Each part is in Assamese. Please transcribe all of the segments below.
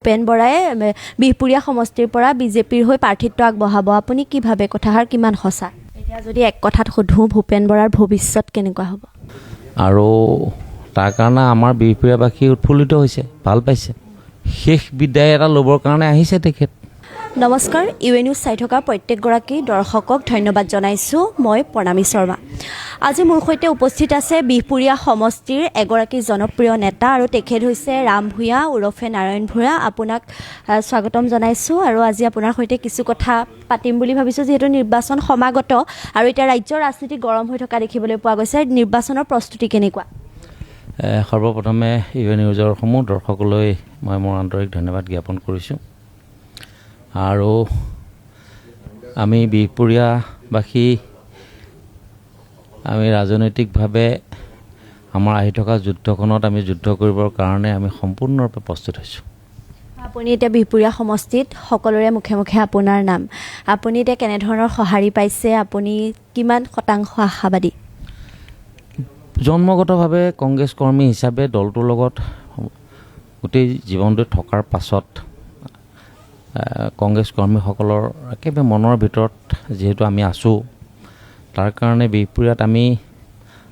ভূপেন বৰাই বিহপুৰীয়া সমষ্টিৰ পৰা বিজেপিৰ হৈ প্ৰাৰ্থিত্ব আগবঢ়াব আপুনি কি ভাবে কথাষাৰ কিমান সঁচা এতিয়া যদি এক কথাত সুধো ভূপেন বৰাৰ ভৱিষ্যত কেনেকুৱা হ'ব আৰু তাৰ কাৰণে আমাৰ বিহপুৰীয়াবাসী উৎফুল্লিত হৈছে ভাল পাইছে শেষ বিদায় এটা ল'বৰ কাৰণে আহিছে তেখেত নমস্কাৰ ইউএ নিউজ চাই থকা প্ৰত্যেকগৰাকী দৰ্শকক ধন্যবাদ জনাইছোঁ মই প্ৰণামী শৰ্মা আজি মোৰ সৈতে উপস্থিত আছে বিহপুৰীয়া সমষ্টিৰ এগৰাকী জনপ্ৰিয় নেতা আৰু তেখেত হৈছে ৰাম ভূঞা ওৰফে নাৰায়ণ ভূঞা আপোনাক স্বাগতম জনাইছোঁ আৰু আজি আপোনাৰ সৈতে কিছু কথা পাতিম বুলি ভাবিছোঁ যিহেতু নিৰ্বাচন সমাগত আৰু এতিয়া ৰাজ্যৰ ৰাজনীতি গৰম হৈ থকা দেখিবলৈ পোৱা গৈছে নিৰ্বাচনৰ প্ৰস্তুতি কেনেকুৱা সৰ্বপ্ৰথমে ইউএ নিউজৰ সমূহ দৰ্শকলৈ মই মোৰ আন্তৰিক ধন্যবাদ জ্ঞাপন কৰিছোঁ আৰু আমি বিহপুৰীয়াবাসী আমি ৰাজনৈতিকভাৱে আমাৰ আহি থকা যুদ্ধখনত আমি যুদ্ধ কৰিবৰ কাৰণে আমি সম্পূৰ্ণৰূপে প্ৰস্তুত হৈছোঁ আপুনি এতিয়া বিহপুৰীয়া সমষ্টিত সকলোৰে মুখে মুখে আপোনাৰ নাম আপুনি এতিয়া কেনেধৰণৰ সঁহাৰি পাইছে আপুনি কিমান শতাংশ আশাবাদী জন্মগতভাৱে কংগ্ৰেছ কৰ্মী হিচাপে দলটোৰ লগত গোটেই জীৱনটো থকাৰ পাছত কংগ্ৰেছ কৰ্মীসকলৰ একেবাৰে মনৰ ভিতৰত যিহেতু আমি আছোঁ তাৰ কাৰণে বিহপুৰীয়াত আমি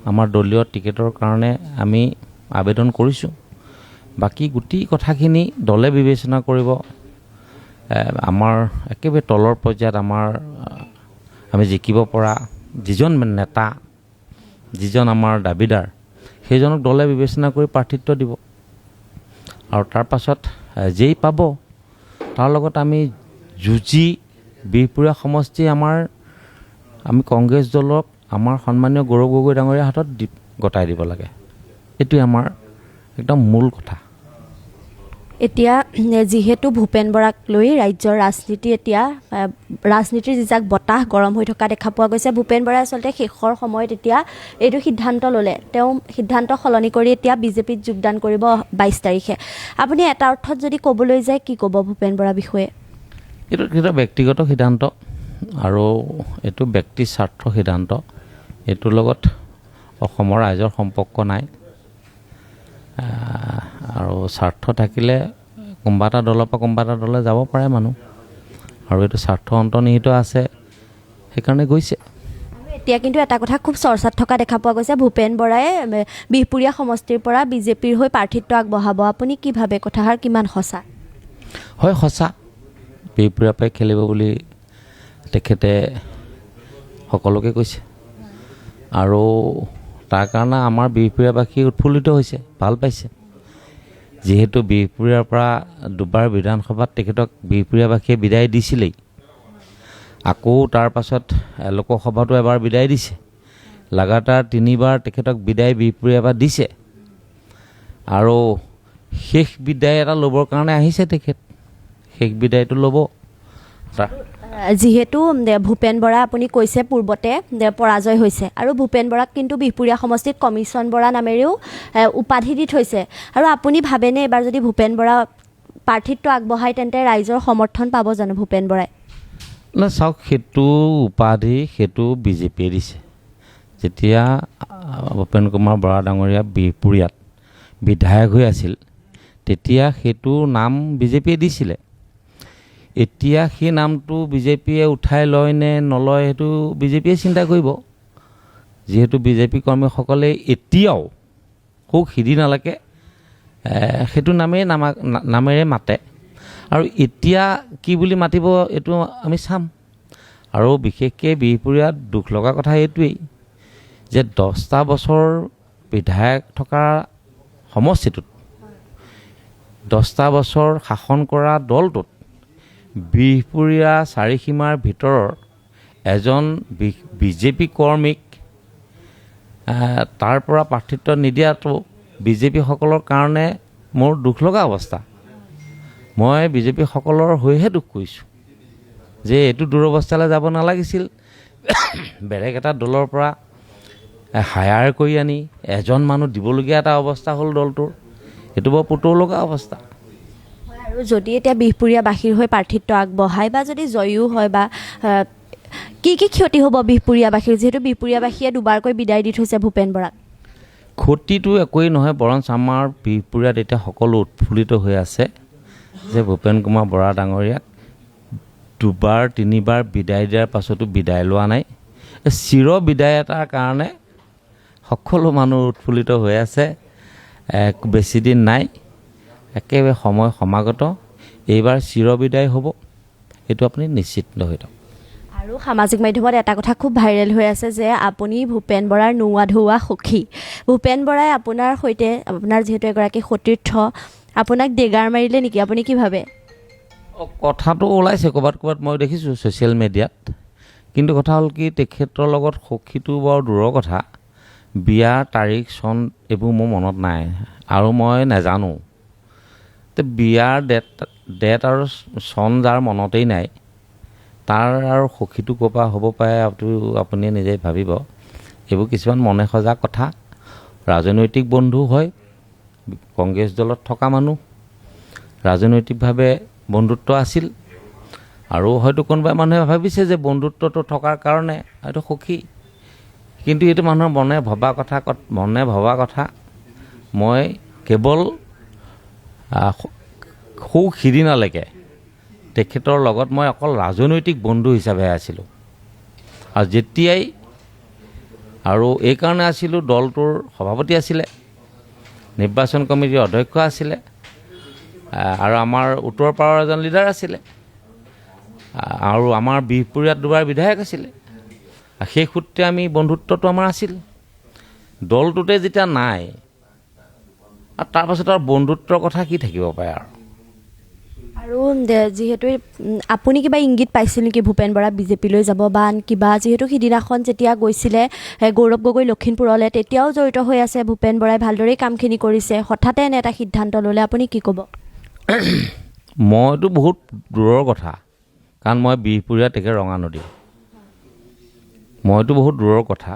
আমাৰ দলীয় টিকেটৰ কাৰণে আমি আবেদন কৰিছোঁ বাকী গোটেই কথাখিনি দলে বিবেচনা কৰিব আমাৰ একেবাৰে তলৰ পৰ্যায়ত আমি জিকিব পৰা যিজন নেতা যিজন আমাৰ দাবীদাৰ সেইজনক দলে বিবেচনা কৰি প্ৰাৰ্থিত্ব দিব আৰু তাৰ পাছত যেই পাব তাৰ লগত আমি যুঁজি বিহপুৰীয়া সমষ্টি আমি কংগ্ৰেছ দলক আমাৰ সন্মানীয় গৌৰৱ গগৈ ডাঙৰীয়াৰ হাতত গতাই দিব লাগে এইটোৱে আমাৰ একদম মূল কথা এতিয়া যিহেতু ভূপেন বৰাক লৈ ৰাজ্যৰ ৰাজনীতি এতিয়া ৰাজনীতিৰ যিজাক বতাহ গৰম হৈ থকা দেখা পোৱা গৈছে ভূপেন বৰাই আচলতে শেষৰ সময়ত এতিয়া এইটো সিদ্ধান্ত ল'লে তেওঁ সিদ্ধান্ত সলনি কৰি এতিয়া বিজেপিত যোগদান কৰিব 22 তাৰিখে আপুনি এটা অৰ্থত যদি ক'বলৈ যায় কি ক'ব ভূপেন বৰাৰ বিষয়ে এইটো ব্যক্তিগত সিদ্ধান্ত আৰু এইটো ব্যক্তি স্বাৰ্থ সিদ্ধান্ত এইটোৰ লগত অসমৰ ৰাইজৰ সম্পৰ্ক নাই আৰু স্বাৰ্থ থাকিলে কোনোবা এটা দলৰ পৰা কোনোবা এটা দলে যাব পাৰে মানুহ আৰু এইটো স্বাৰ্থ অন্তৰ্নিহিত আছে সেইকাৰণে গৈছে এতিয়া কিন্তু এটা কথা খুব চৰ্চাত থকা দেখা পোৱা গৈছে ভূপেন বৰাই বিহপুৰীয়া সমষ্টিৰ পৰা বিজেপিৰ হৈ প্ৰাৰ্থিত্ব আগবঢ়াব আপুনি কি ভাবে কথাষাৰ কিমান সঁচা হয় সঁচা বিহপুৰীয়াৰ পৰাই খেলিব বুলি তেখেতে সকলোকে কৈছে আৰু তাৰ কাৰণে আমাৰ বিহপুৰীয়াবাসী উৎফুল্লিত হৈছে ভাল পাইছে যিহেতু বিহপুৰীয়াৰ পৰা দুবাৰ বিধানসভাত তেখেতক বিহপুৰীয়াবাসীয়ে বিদায় দিছিলেই আকৌ তাৰ পাছত লোকসভাতো এবাৰ বিদায় দিছে লাগাতাৰ 3বাৰ তেখেতক বিদায় বিহপুৰীয়াৰ পৰা দিছে আৰু শেষ বিদায় এটা ল'বৰ কাৰণে আহিছে তেখেত শেষ বিদায়টো ল'ব যিহেতু ভূপেন বৰা আপুনি কৈছে পূৰ্বতে পৰাজয় হৈছে আৰু ভূপেন বৰাক কিন্তু বিহপুৰীয়া সমষ্টিত কমিশ্যন বৰা নামেৰেও উপাধি দি থৈছে আৰু আপুনি ভাবেনে এবাৰ যদি ভূপেন বৰা প্ৰাৰ্থিত্ব আগবঢ়ায় তেন্তে ৰাইজৰ সমৰ্থন পাব জানো ভূপেন বৰাই চাওক সেইটো উপাধি সেইটো বিজেপিয়ে দিছে যেতিয়া ভূপেন কুমাৰ বৰা ডাঙৰীয়া বিহপুৰীয়াত বিধায়ক হৈ আছিল তেতিয়া সেইটো নাম বিজেপিয়ে দিছিলে এতিয়া সেই নামটো বিজেপিয়ে উঠাই লয় নে নলয় সেইটো বিজেপিয়ে চিন্তা কৰিব যিহেতু বিজেপি কৰ্মীসকলে এতিয়াও খুব সিদিনালৈকে সেইটো নামেৰে মাতে আৰু এতিয়া কি বুলি মাতিব এইটো আমি চাম আৰু বিশেষকৈ বিহপুৰীয়াত দুখ লগা কথা এইটোৱেই যে 10টা বছৰ বিধায়ক থকা সমষ্টিটোত 10টা বছৰ শাসন কৰা দলটোত বিহপুৰীয়া চাৰিসীমাৰ ভিতৰৰ এজন বিজেপি কৰ্মীক তাৰ পৰা প্ৰাৰ্থিত্ব নিদিয়াটো বিজেপিসকলৰ কাৰণে মোৰ দুখ লগা অৱস্থা মই বিজেপিসকলৰ হৈহে দুখ কৰিছোঁ যে এইটো দুৰৱস্থালৈ যাব নালাগিছিল বেলেগ এটা দলৰ পৰা হায়াৰ কৰি আনি এজন মানুহ দিবলগীয়া এটা অৱস্থা হ'ল দলটোৰ এইটো বৰ পুতৌ লগা অৱস্থা আৰু যদি এতিয়া বিহপুৰীয়াবাসীৰ হৈ প্ৰাৰ্থিত্ব আগবঢ়ায় বা যদি জয়ো হয় বা কি ক্ষতি হ'ব বিহপুৰীয়াবাসীৰ যিহেতু বিহপুৰীয়াবাসীয়ে দুবাৰকৈ বিদায় দি থৈছে ভূপেন বৰাক ক্ষতিটো একোৱেই নহয় বৰঞ্চ আমাৰ বিহপুৰীয়াত এতিয়া সকলো উৎফুল্লিত হৈ আছে যে ভূপেন কুমাৰ বৰা ডাঙৰীয়াক দুবাৰ তিনিবাৰ বিদায় দিয়াৰ পাছতো বিদায় লোৱা নাই। এই চিৰ বিদায় এটাৰ কাৰণে সকলো মানুহ উৎফুল্লিত হৈ আছে। বেছি দিন নাই, একেবাৰে সময় সমাগত, এইবাৰ চিৰ বিদায় হ'ব, এইটো আপুনি নিশ্চিত হৈ থাকক। আৰু সামাজিক মাধ্যমত এটা কথা খুব ভাইৰেল হৈ আছে যে আপুনি ভূপেন বৰাৰ নোৱা ধোৱা সখী। ভূপেন বৰাই আপোনাৰ সৈতে, আপোনাৰ যিহেতু এগৰাকী সতীৰ্থ, আপোনাক ডেগাৰ মাৰিলে নেকি, আপুনি কি ভাবে? কথাটো ওলাইছে ক'ৰবাত মই দেখিছোঁ ছ'চিয়েল মিডিয়াত, কিন্তু কথা হ'ল কি, তেখেতৰ লগত সখীটো বৰ দূৰৰ কথা। বিয়াৰ তাৰিখ চন এইবোৰ মোৰ মনত নাই আৰু মই নাজানো। তো বিয়াৰ ডেট আৰু চন যাৰ মনতেই নাই, তাৰ আৰু সখীটো ক'ৰ পৰা হ'ব পাৰে আপুনি নিজে ভাবিব। এইবোৰ কিছুমান মনে সজা কথা। ৰাজনৈতিক বন্ধু হয়, কংগ্ৰেছ দলত থকা মানুহ, ৰাজনৈতিকভাৱে বন্ধুত্ব আছিল, আৰু হয়তো কোনোবাই মানুহে ভাবিছে যে বন্ধুত্বটো থকাৰ কাৰণে হয়তো সখী, কিন্তু এইটো মানুহৰ মনে ভবা কথা। মই কেৱল সিদিনালৈকে তেখেতৰ লগত মই অকল ৰাজনৈতিক বন্ধু হিচাপে আছিলোঁ, আৰু যেতিয়াই আৰু এইকাৰণে আছিলোঁ, দলটোৰ সভাপতি আছিলে, নিৰ্বাচন কমিটিৰ অধ্যক্ষ আছিলে, আৰু আমাৰ উত্তৰ পাৰৰ এজন লিডাৰ আছিলে, আৰু আমাৰ বিহপুৰীয়াত দুবাৰ বিধায়ক আছিলে। সেই সূত্ৰে আমি বন্ধুত্বটো আমাৰ আছিল। দলটোতে যেতিয়া নাই, আৰু তাৰপাছত আৰু বন্ধুত্বৰ কথা কি থাকিব পাৰে আৰু যিহেতু আপুনি কিবা ইংগিত পাইছিল নেকি ভূপেন বৰা বিজেপিলৈ যাব বা আন কিবা? যিহেতু সিদিনাখন যেতিয়া গৈছিলে গৌৰৱ গগৈ লখিমপুৰলৈ, তেতিয়াও জড়িত হৈ আছে ভূপেন বৰাই, ভালদৰেই কামখিনি কৰিছে, হঠাতে এনে এটা সিদ্ধান্ত ল'লে, আপুনি কি ক'ব? মইতো বহুত দূৰৰ কথা, কাৰণ মই বিহপুৰীয়া, তেখেত ৰঙানদী, মইতো বহুত দূৰৰ কথা।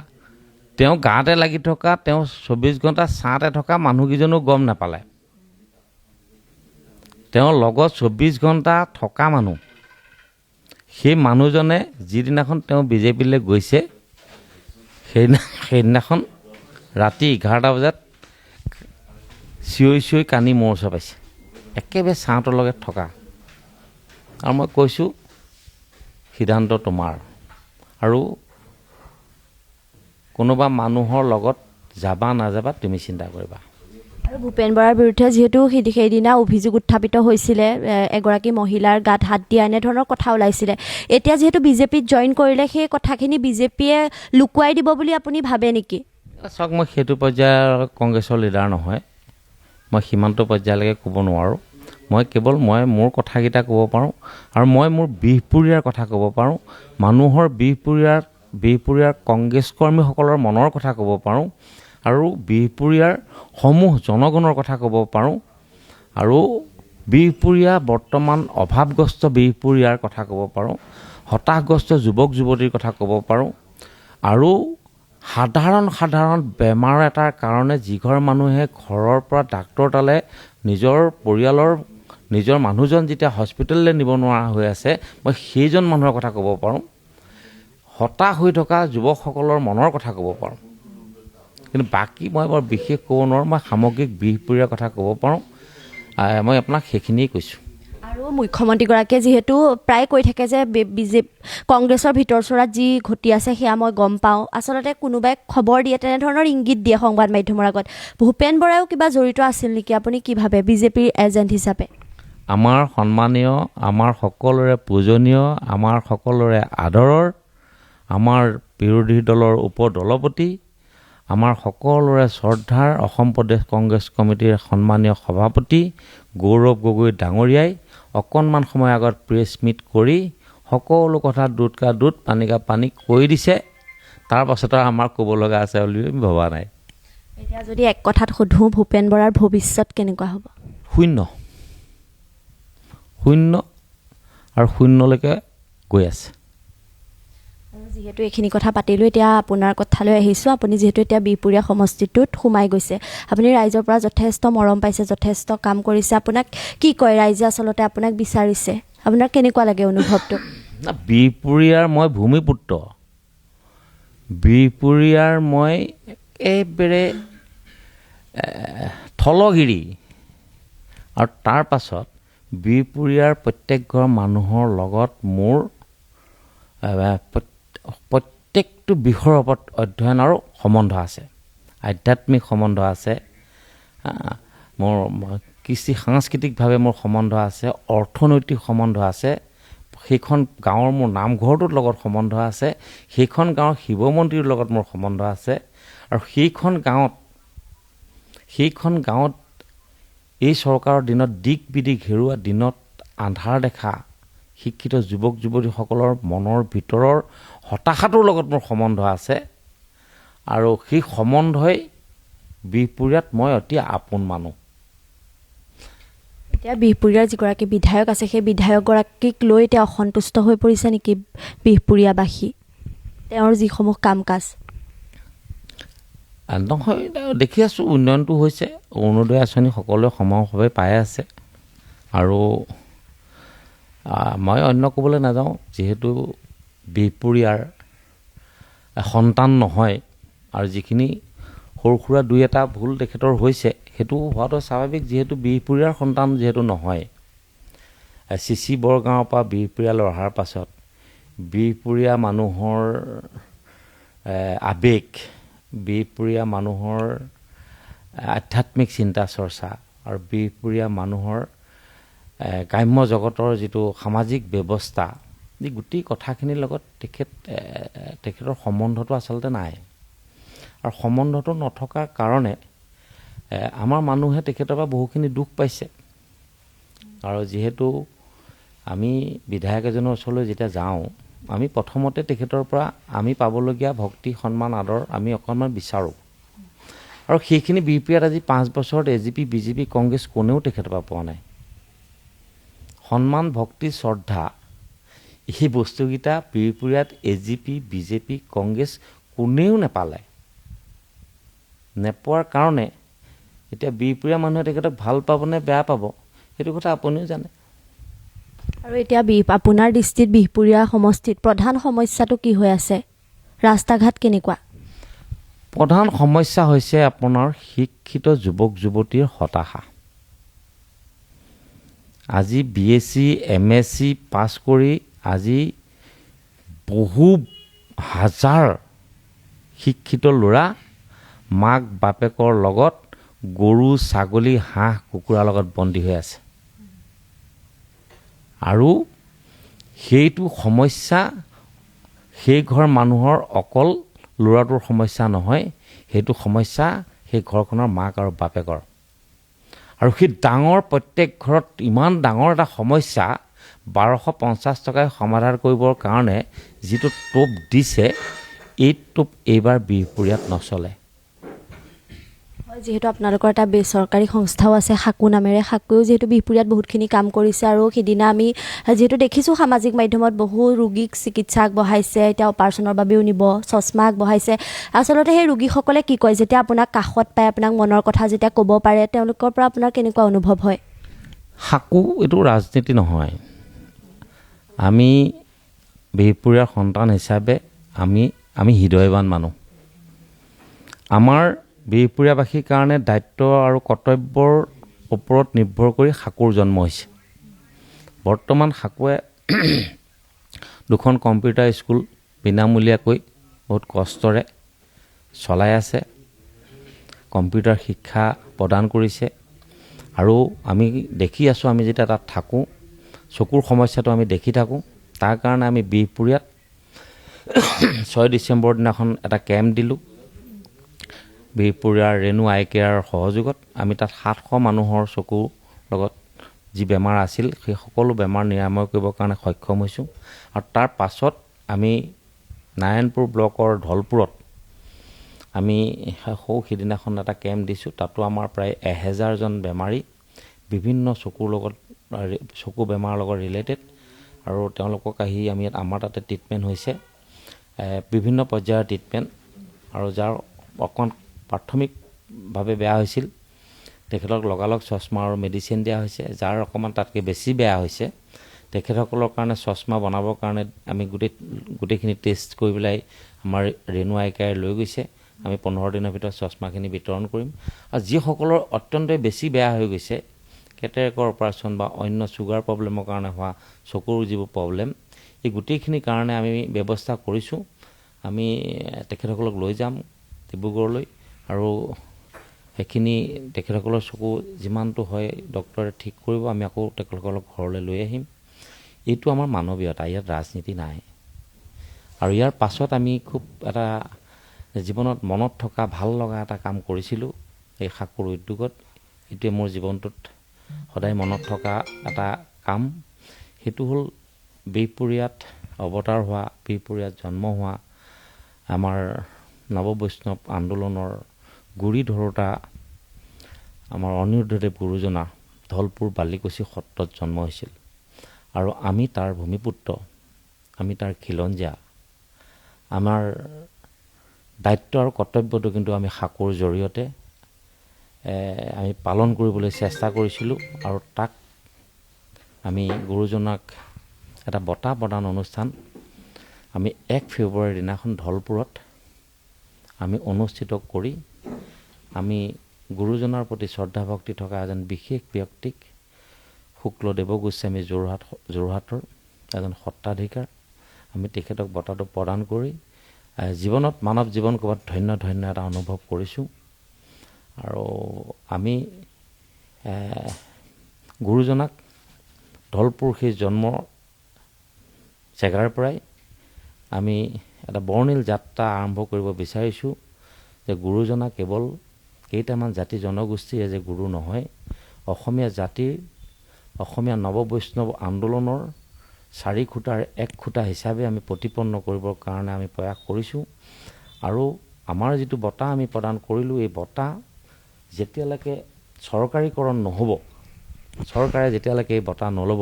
তেওঁ গাতে লাগি থকা, তেওঁ 24 ঘণ্টা ছাঁতে থকা মানুহকেইজনো গম নাপালে। তেওঁৰ লগত 24 ঘণ্টা থকা মানুহ, সেই মানুহজনে যিদিনাখন তেওঁ বিজেপিলৈ গৈছে, সেইদিনাখন ৰাতি 11টা বজাত চিঞৰি কান্দি মোৰ ওচৰ পাইছে, একেবাৰে ছাঁটোৰ লগত থকা। আৰু মই কৈছোঁ, সিদ্ধান্ত তোমাৰ, আৰু কোনোবা মানুহৰ লগত যাবা নাযাবা তুমি চিন্তা কৰিবা। আৰু ভূপেন বৰাৰ বিৰুদ্ধে যিহেতু সেইদিনা অভিযোগ উত্থাপিত হৈছিলে, এগৰাকী মহিলাৰ গাত হাত দিয়া, এনেধৰণৰ কথা ওলাইছিলে। এতিয়া যিহেতু বিজেপিত জইন কৰিলে, সেই কথাখিনি বিজেপিয়ে লুকুৱাই দিব বুলি আপুনি ভাবে নেকি? চাওক, মই সেইটো পৰ্যায়ৰ কংগ্ৰেছৰ লিডাৰ নহয়, মই সীমান্ত পৰ্যায়লৈকে ক'ব নোৱাৰোঁ। মই কেৱল মোৰ কথাকেইটা ক'ব পাৰোঁ, আৰু মই মোৰ বিহপুৰীয়াৰ কথা ক'ব পাৰোঁ, মানুহৰ বিহপুৰীয়াৰ কংগ্ৰেছ কৰ্মীসকলৰ মনৰ কথা ক'ব পাৰোঁ, আৰু বিহপুৰীয়াৰ সমূহ জনগণৰ কথা ক'ব পাৰোঁ, আৰু বিহপুৰীয়া বৰ্তমান অভাৱগ্ৰস্ত বিহপুৰীয়াৰ কথা ক'ব পাৰোঁ, হতাশগ্ৰস্ত যুৱক যুৱতীৰ কথা ক'ব পাৰোঁ, আৰু সাধাৰণ বেমাৰ এটাৰ কাৰণে যিঘৰ মানুহে ঘৰৰ পৰা ডাক্তৰ তালে নিজৰ পৰিয়ালৰ নিজৰ মানুহজন যেতিয়া হস্পিটেললৈ নিব নোৱাৰা হৈ আছে, মই সেইজন মানুহৰ কথা ক'ব পাৰোঁ, হতাশ হৈ থকা যুৱকসকলৰ মনৰ কথা ক'ব পাৰোঁ। কিন্তু বাকী মই বৰ বিশেষ ক'ব নোৱাৰোঁ, মই সামগ্ৰিক বিহপুৰীয়াৰ কথা ক'ব পাৰোঁ। মই আপোনাক সেইখিনিয়ে কৈছোঁ। আৰু মুখ্যমন্ত্ৰীগৰাকীয়ে যিহেতু প্ৰায় কৈ থাকে যে কংগ্ৰেছৰ ভিতৰচৰাত যি ঘটি আছে সেয়া মই গম পাওঁ, আচলতে কোনোবাই খবৰ দিয়ে, তেনেধৰণৰ ইংগিত দিয়ে সংবাদ মাধ্যমৰ আগত। ভূপেন বৰাইও কিবা জড়িত আছিল নেকি, আপুনি কি ভাবে বিজেপিৰ এজেণ্ট হিচাপে? আমাৰ সন্মানীয়, আমাৰ সকলোৰে পূজনীয়, আমাৰ সকলোৰে আদৰৰ, আমাৰ বিৰোধী দলৰ উপদলপতি, আমাৰ সকলোৰে শ্ৰদ্ধাৰ অসম প্ৰদেশ কংগ্ৰেছ কমিটিৰ সন্মানীয় সভাপতি গৌৰৱ গগৈ ডাঙৰীয়াই অকণমান সময় আগত প্ৰেছ মিট কৰি সকলো কথা দুট কা দুট, পানী কা পানী কৈ দিছে। তাৰ পাছত আৰু আমাৰ ক'ব লগা আছে বুলি ভবা নাই। এতিয়া যদি এক কথাত সোধোঁ, ভূপেন বৰাৰ ভৱিষ্যত কেনেকুৱা হ'ব? শূন্য, আৰু শূন্যলৈকে গৈ আছে। যিহেতু এইখিনি কথা পাতিলোঁ, এতিয়া আপোনাৰ কথালৈ আহিছোঁ। আপুনি যিহেতু এতিয়া বিহপুৰীয়া সমষ্টিটোত সোমাই গৈছে, আপুনি ৰাইজৰ পৰা যথেষ্ট মৰম পাইছে, যথেষ্ট কাম কৰিছে। আপোনাক কি কয় ৰাইজে, আচলতে আপোনাক বিচাৰিছে, আপোনাৰ কেনেকুৱা লাগে অনুভৱটো? বিহপুৰীয়াৰ মই ভূমিপুত্ৰ, বিহপুৰীয়াৰ মই একেবাৰে থলগিৰি, আৰু তাৰ পাছত বিহপুৰীয়াৰ প্ৰত্যেক ঘৰ মানুহৰ লগত মোৰ প্ৰত্যেকটো বিষয়ৰ ওপৰত অধ্যয়ন আৰু সম্বন্ধ আছে, আধ্যাত্মিক সম্বন্ধ আছে, মোৰ কৃষি সাংস্কৃতিকভাৱে মোৰ সম্বন্ধ আছে, অৰ্থনৈতিক সম্বন্ধ আছে, সেইখন গাঁৱৰ মোৰ নামঘৰটোৰ লগত সম্বন্ধ আছে, সেইখন গাঁৱৰ শিৱ মন্দিৰৰ লগত মোৰ সম্বন্ধ আছে, আৰু সেইখন গাঁৱত এই চৰকাৰৰ দিনত দিক বিদিক হেৰুৱা দিনত আন্ধাৰ দেখা শিক্ষিত যুৱক যুৱতীসকলৰ মনৰ ভিতৰৰ হতাশাটোৰ লগত মোৰ সম্বন্ধ আছে, আৰু সেই সম্বন্ধই বিহপুৰীয়াত মই অতি আপোন মানুহ। এতিয়া বিহপুৰীয়াৰ যিগৰাকী বিধায়ক আছে সেই বিধায়কগৰাকীক লৈ এতিয়া অসন্তুষ্ট হৈ পৰিছে নেকি বিহপুৰীয়াবাসী, তেওঁৰ যিসমূহ কাম কাজ? নহয়, দেখি আছোঁ উন্নয়নটো হৈছে, অৰুণোদয় আঁচনি সকলোৱে সমভাৱে পাই আছে, আৰু মই অন্য ক'বলৈ নাযাওঁ, যিহেতু বিহপুৰীয়াৰ সন্তান নহয়, আৰু যিখিনি সৰু সুৰা দুই এটা ভুল তেখেতৰ হৈছে সেইটো হোৱাটো স্বাভাৱিক, যিহেতু বিহপুৰীয়াৰ সন্তান যিহেতু নহয়। চিচি বৰগাঁৱৰ পৰা বিহপুৰীয়ালৈ অহাৰ পাছত বিহপুৰীয়া মানুহৰ আৱেগ, বিহপুৰীয়া মানুহৰ আধ্যাত্মিক চিন্তা চৰ্চা, আৰু বিহপুৰীয়া মানুহৰ গ্ৰাম্য জগতৰ যিটো সামাজিক ব্যৱস্থা, এই গোটেই কথাখিনিৰ লগত তেখেতৰ সম্বন্ধটো আচলতে নাই, আৰু সম্বন্ধটো নথকাৰ কাৰণে আমাৰ মানুহে তেখেতৰ পৰা বহুখিনি দুখ পাইছে। আৰু যিহেতু আমি বিধায়ক এজনৰ ওচৰলৈ যেতিয়া যাওঁ, আমি প্ৰথমতে তেখেতৰ পৰা আমি পাবলগীয়া ভক্তি সন্মান আদৰ আমি অকণমান বিচাৰোঁ, আৰু সেইখিনি বিহপুৰীয়াত আজি 5 বছৰত AGP BJP কংগ্ৰেছ কোনেও তেখেতৰ পৰা পোৱা নাই। সন্মান ভক্তি শ্ৰদ্ধা এই বস্তুকেইটা বিহপুৰীয়াত AGP BJP কংগ্ৰেছ কোনেও নেপালে, নেপোৱাৰ কাৰণে এতিয়া বিহপুৰীয়া মানুহে তেখেতক ভাল পাবনে বেয়া পাব সেইটো কথা আপুনিও জানে। আৰু এতিয়া আপোনাৰ দৃষ্টিত বিহপুৰীয়া সমষ্টিত প্ৰধান সমস্যাটো কি হৈ আছে? ৰাস্তা ঘাট কেনেকুৱা? প্ৰধান সমস্যা হৈছে আপোনাৰ শিক্ষিত যুৱক যুৱতীৰ হতাশা। আজি BSc MSc পাছ কৰি আজি বহু হাজাৰ শিক্ষিত ল'ৰা মাক বাপেকৰ লগত গৰু ছাগলী হাঁহ কুকুৰাৰ লগত বন্দী হৈ আছে, আৰু সেইটো সমস্যা সেই ঘৰ মানুহৰ অকল ল'ৰাটোৰ সমস্যা নহয়, সেইটো সমস্যা সেই ঘৰখনৰ মাক আৰু বাপেকৰ। আৰু সেই ডাঙৰ প্ৰত্যেক ঘৰত ইমান ডাঙৰ এটা সমস্যা 1250 টকাই সমাধান কৰিবৰ কাৰণে যিটো টোপ দিছে, এই টোপ এইবাৰ বিহপুৰীয়াত নচলে। যিহেতু আপোনালোকৰ এটা বেচৰকাৰী সংস্থাও আছে সাকু নামেৰে, সাকুৱেও যিহেতু বিহপুৰীয়াত বহুতখিনি কাম কৰিছে, আৰু সিদিনা আমি যিহেতু দেখিছোঁ সামাজিক মাধ্যমত বহু ৰোগীক চিকিৎসা আগবঢ়াইছে, এতিয়া অপাৰেশ্যনৰ বাবেও নিব, চশমা আগবঢ়াইছে। আচলতে সেই ৰোগীসকলে কি কয় যেতিয়া আপোনাক কাষত পায়, আপোনাক মনৰ কথা যেতিয়া ক'ব পাৰে, তেওঁলোকৰ পৰা আপোনাৰ কেনেকুৱা অনুভৱ হয়? সাকু এইটো ৰাজনীতি নহয়, আমি বিহপুৰীয়াৰ সন্তান হিচাপে আমি হৃদয়ৱান মানুহ। আমাৰ বিহপুৰীয়াবাসীৰ কাৰণে দায়িত্ব আৰু কৰ্তব্যৰ ওপৰত নিৰ্ভৰ কৰি সাকুৰ জন্ম হৈছে। বৰ্তমান সাকুৱে 2খন কম্পিউটাৰ স্কুল বিনামূলীয়াকৈ বহুত কষ্টৰে চলাই আছে, কম্পিউটাৰ শিক্ষা প্ৰদান কৰিছে, আৰু আমি দেখি আছোঁ, আমি যেতিয়া তাত থাকোঁ চকুৰ সমস্যাটো আমি দেখি থাকোঁ। তাৰ কাৰণে আমি বিহপুৰীয়াত 6 ডিচেম্বৰ দিনাখন এটা কেম্প দিলোঁ, বিহপুৰীয়াৰ ৰেণু আই কেয়াৰৰ সহযোগত। আমি তাত 700 মানুহৰ চকুৰ লগত যি বেমাৰ আছিল সেই সকলো বেমাৰ নিৰাময় কৰিবৰ কাৰণে সক্ষম হৈছোঁ। আৰু তাৰ পাছত আমি নাৰায়ণপুৰ ব্লকৰ ঢলপুৰত আমি সিদিনাখন এটা কেম্প দিছোঁ, তাতো আমাৰ প্ৰায় 1000জন বেমাৰী বিভিন্ন চকু বেমাৰৰ লগত ৰিলেটেড, আৰু তেওঁলোকক আহি আমাৰ তাতে ট্ৰিটমেণ্ট হৈছে, বিভিন্ন পৰ্যায়ৰ ট্ৰিটমেণ্ট। আৰু যাৰ অকণ প্ৰাথমিকভাৱে বেয়া হৈছিল তেখেতক লগালগ চশমা আৰু মেডিচিন দিয়া হৈছে, যাৰ অকণমান তাতকৈ বেছি বেয়া হৈছে তেখেতসকলৰ কাৰণে চশমা বনাবৰ কাৰণে আমি গোটেইখিনি টেষ্ট কৰি পেলাই আমাৰ ৰেণু আই কেয়াৰে লৈ গৈছে। আমি 15 দিনৰ ভিতৰত চশমাখিনি বিতৰণ কৰিম। আৰু যিসকলৰ অত্যন্ত বেছি বেয়া হৈ গৈছে, কেটেৰেকৰ অপাৰেশ্যন বা অন্য ছুগাৰ প্ৰব্লেমৰ কাৰণে হোৱা চকুৰ যিবোৰ প্ৰব্লেম, এই গোটেইখিনিৰ কাৰণে আমি ব্যৱস্থা কৰিছোঁ। আমি তেখেতসকলক লৈ যাম ডিব্ৰুগড়লৈ আৰু সেইখিনি তেখেতসকলৰ চকু যিমানটো হয় ডক্টৰে ঠিক কৰিব, আমি আকৌ তেখেতসকলক ঘৰলৈ লৈ আহিম। এইটো আমাৰ মানৱীয়তা, ইয়াত ৰাজনীতি নাই। আৰু ইয়াৰ পাছত আমি খুব এটা জীৱনত মনত থকা ভাল লগা এটা কাম কৰিছিলোঁ এই সাঁকোৰ উদ্যোগত। এইটোৱে মোৰ জীৱনটোত সদায় মনত থকা এটা কাম। সেইটো হ'ল বিহপুৰীয়াত অৱতাৰ হোৱা, বিহপুৰীয়াত জন্ম হোৱা আমাৰ নৱবৈষ্ণৱ আন্দোলনৰ গুৰি ধৰোঁতা আমাৰ অনিৰুদ্ধদেৱ গুৰুজনা ধলপুৰ বালিকুচি সত্ৰত জন্ম হৈছিল। আৰু আমি তাৰ ভূমিপুত্ৰ, আমি তাৰ খিলঞ্জীয়া। আমাৰ দায়িত্ব আৰু কৰ্তব্যটো কিন্তু আমি সাঁকোৰ জৰিয়তে আমি পালন কৰিবলৈ চেষ্টা কৰিছিলোঁ। আৰু তাক আমি গুৰুজনাক এটা বঁটা প্ৰদান অনুষ্ঠান আমি 1 ফেব্ৰুৱাৰীৰ দিনাখন ধলপুৰত আমি অনুষ্ঠিত কৰি আমি গুৰুজনাৰ প্ৰতি শ্ৰদ্ধা ভক্তি থকা এজন বিশেষ ব্যক্তিক শুক্লদেৱ গোস্বামী যোৰহাটৰ এজন সত্ৰাধিকাৰ, আমি তেখেতক বঁটাটো প্ৰদান কৰি জীৱনত মানৱ জীৱন ক'ৰবাত ধন্য ধন্য এটা অনুভৱ কৰিছোঁ। আৰু আমি গুৰুজনাক ধলপুৰ সেই জন্ম জেগাৰ পৰাই আমি এটা বৰ্ণিল যাত্ৰা আৰম্ভ কৰিব বিচাৰিছোঁ যে গুৰুজনা কেৱল কেইটামান জাতি জনগোষ্ঠীয়ে যে গুৰু নহয়, অসমীয়া জাতিৰ, অসমীয়া নৱবৈষ্ণৱ আন্দোলনৰ 4 খুঁটাৰ 1 খুঁটা হিচাপে আমি প্ৰতিপন্ন কৰিবৰ কাৰণে আমি প্ৰয়াস কৰিছোঁ। আৰু আমাৰ যিটো বঁটা আমি প্ৰদান কৰিলোঁ, এই বঁটা যেতিয়ালৈকে চৰকাৰীকৰণ নহ'ব, চৰকাৰে যেতিয়ালৈকে এই বঁটা নল'ব,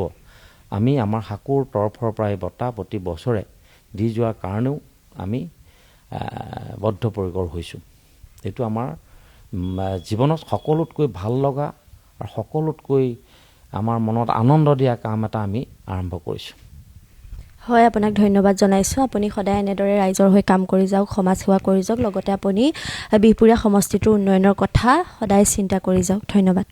আমি আমাৰ সাঁকোৰ তৰফৰ পৰা এই বঁটা প্ৰতি বছৰে দি যোৱাৰ কাৰণেও আমি বদ্ধপৰিকৰ হৈছোঁ। এইটো আমাৰ জীৱনত সকলোতকৈ ভাল লগা আৰু সকলোতকৈ আমাৰ মনত আনন্দ দিয়া কাম এটা আমি আৰম্ভ কৰিছোঁ। হয়, আপোনাক ধন্যবাদ জনাইছোঁ। আপুনি সদায় এনেদৰে ৰাইজৰ হৈ কাম কৰি যাওক, সমাজ সেৱা কৰি যাওক, লগতে আপুনি বিহপুৰীয়া সমষ্টিটোৰ উন্নয়নৰ কথা সদায় চিন্তা কৰি যাওক। ধন্যবাদ।